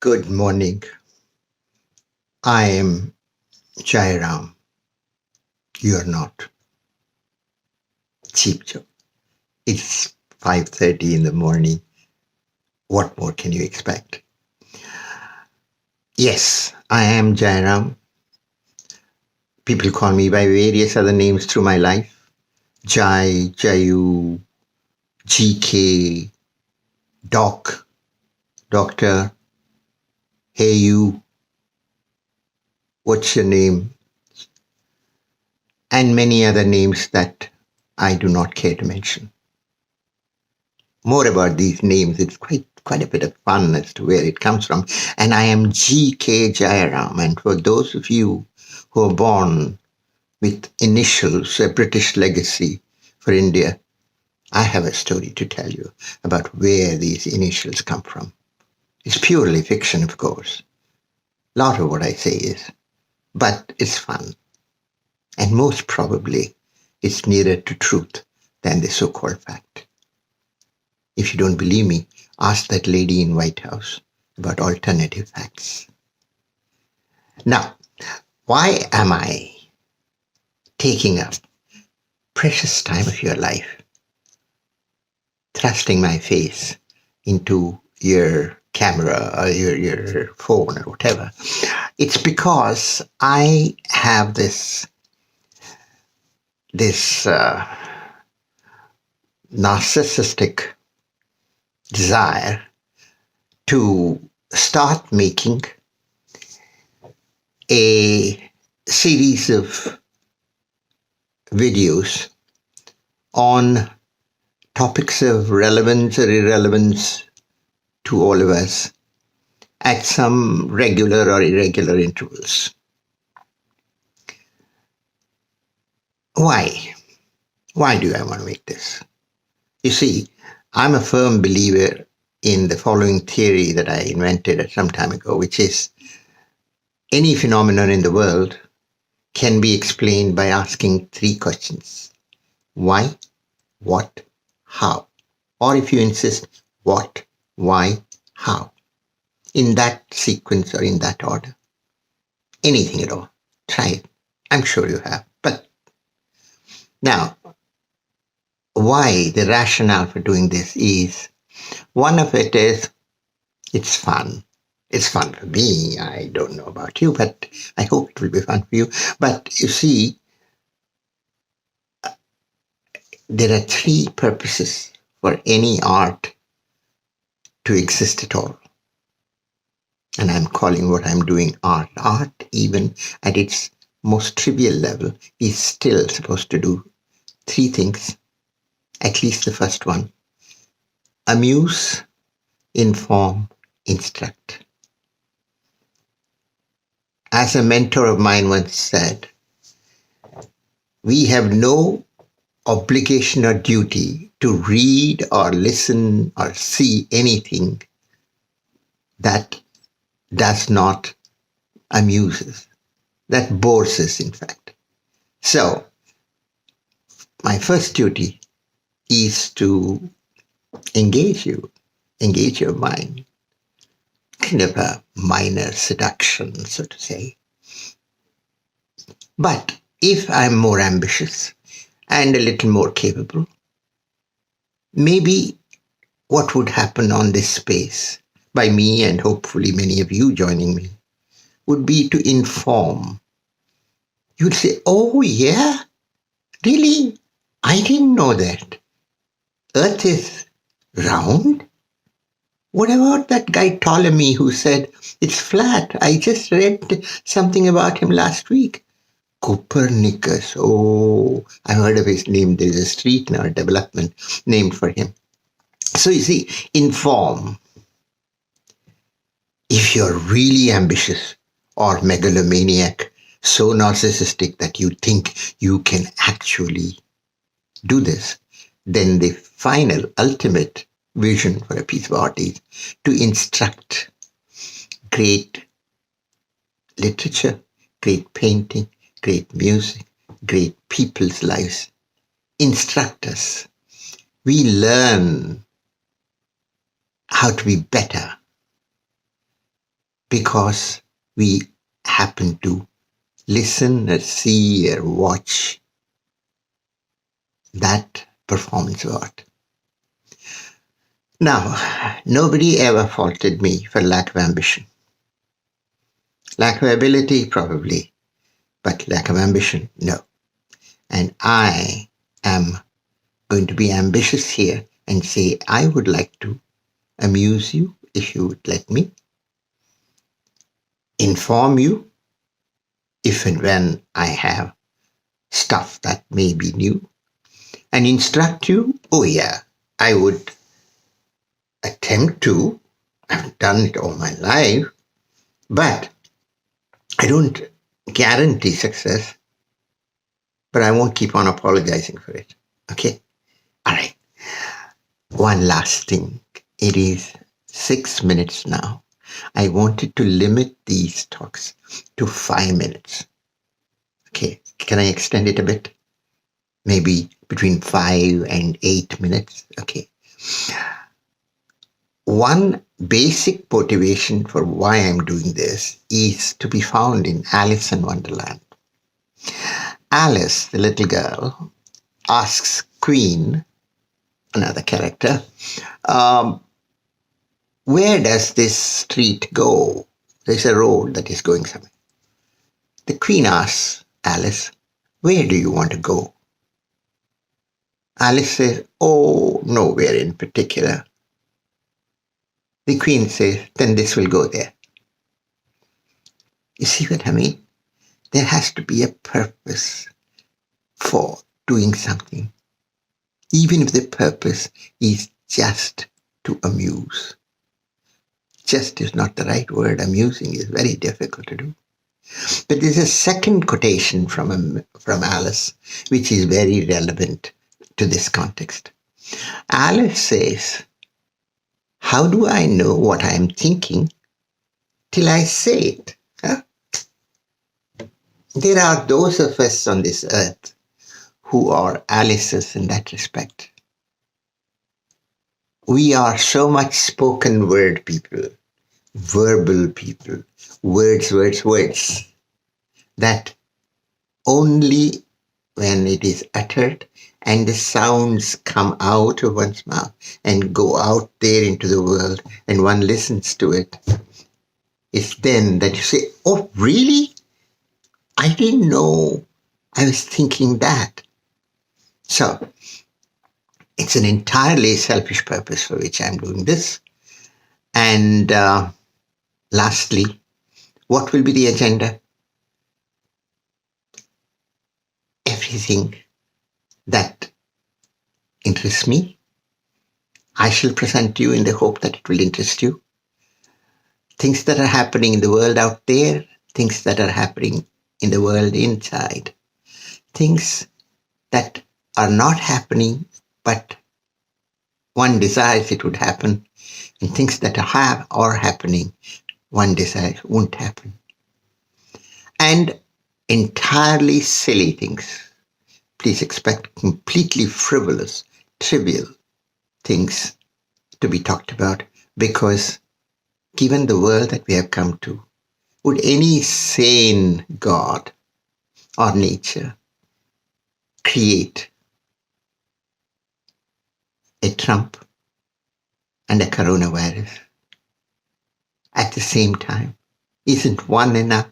Good morning. I am Jayaram. You are not. Cheap joke. It's 5:30 in the morning. What more can you expect? Yes, I am Jayaram. People call me by various other names through my life. Jai, Jayu, GK, Doc, Doctor, Hey you, what's your name? And many other names that I do not care to mention. More about these names. It's quite a bit of fun as to where it comes from. And I am G.K. Jayaram. And for those of you who are born with initials, a British legacy for India, I have a story to tell you about where these initials come from. It's purely fiction, of course. A lot of what I say is, but it's fun. And most probably, it's nearer to truth than the so-called fact. If you don't believe me, ask that lady in White House about alternative facts. Now, why am I taking up precious time of your life, thrusting my face into your camera or your phone or whatever? It's because I have this narcissistic desire to start making a series of videos on topics of relevance or irrelevance to all of us at some regular or irregular intervals. Why? Why do I want to make this? You see, I'm a firm believer in the following theory that I invented some time ago, which is any phenomenon in the world can be explained by asking three questions. Why, what, how? Or if you insist, what, why, how? In that sequence or in that order. Anything at all. Try it. I'm sure you have. But now, why the rationale for doing this is, one of it is, it's fun. It's fun for me. I don't know about you, but I hope it will be fun for you. But you see, there are three purposes for any art to exist at all. And I'm calling what I'm doing art. Art, even at its most trivial level, is still supposed to do three things. At least the first one. Amuse, inform, instruct. As a mentor of mine once said, we have no obligation or duty to read or listen or see anything that does not amuse us, that bores us, in fact. So, my first duty is to engage you, engage your mind. Kind of a minor seduction, so to say. But if I'm more ambitious and a little more capable, maybe what would happen on this space, by me and hopefully many of you joining me, would be to inform. You'd say, oh yeah, really? I didn't know that. Earth is round? What about that guy Ptolemy who said it's flat? I just read something about him last week. Copernicus. Oh, I heard of his name. There's a street now, a development named for him. So you see, inform. If you're really ambitious or megalomaniac, so narcissistic that you think you can actually do this, then the final, ultimate vision for a piece of art is to instruct. Great literature, great painting, great music, great people's lives. Instruct us. We learn how to be better. because we happen to listen or see or watch that performance of art. Now, nobody ever faulted me for lack of ambition. Lack of ability, probably, but lack of ambition, no. And I am going to be ambitious here and say, I would like to amuse you, if you would let me, inform you, if and when I have stuff that may be new, and instruct you. Oh yeah, I would attempt to. I've done it all my life, but I don't guarantee success, but I won't keep on apologizing for it. Okay? All right. One last thing. It is 6 minutes now. I wanted to limit these talks to 5 minutes. Okay. Can I extend it a bit? Maybe between 5 and 8 minutes. Okay. One basic motivation for why I'm doing this is to be found in Alice in Wonderland. Alice, the little girl, asks Queen, another character, where does this street go? There's a road that is going somewhere. The Queen asks Alice, where do you want to go? Alice says, oh, nowhere in particular. The Queen says, then this will go there. You see what I mean? There has to be a purpose for doing something, even if the purpose is just to amuse. Just is not the right word. Amusing is very difficult to do. But there's a second quotation from Alice, which is very relevant to this context. Alice says, how do I know what I am thinking till I say it? Huh? There are those of us on this earth who are Alices in that respect. We are so much spoken word people, verbal people, words, that only when it is uttered and the sounds come out of one's mouth and go out there into the world and one listens to it, it's then that you say, oh, really? I didn't know I was thinking that. So it's an entirely selfish purpose for which I'm doing this. And lastly, what will be the agenda? Everything that interests me, I shall present to you in the hope that it will interest you. Things that are happening in the world out there, things that are happening in the world inside, things that are not happening, but one desires it would happen, and things that are happening, one desires won't happen. And entirely silly things. Please expect completely frivolous, trivial things to be talked about, because given the world that we have come to, would any sane God or nature create a Trump and a coronavirus at the same time? Isn't one enough?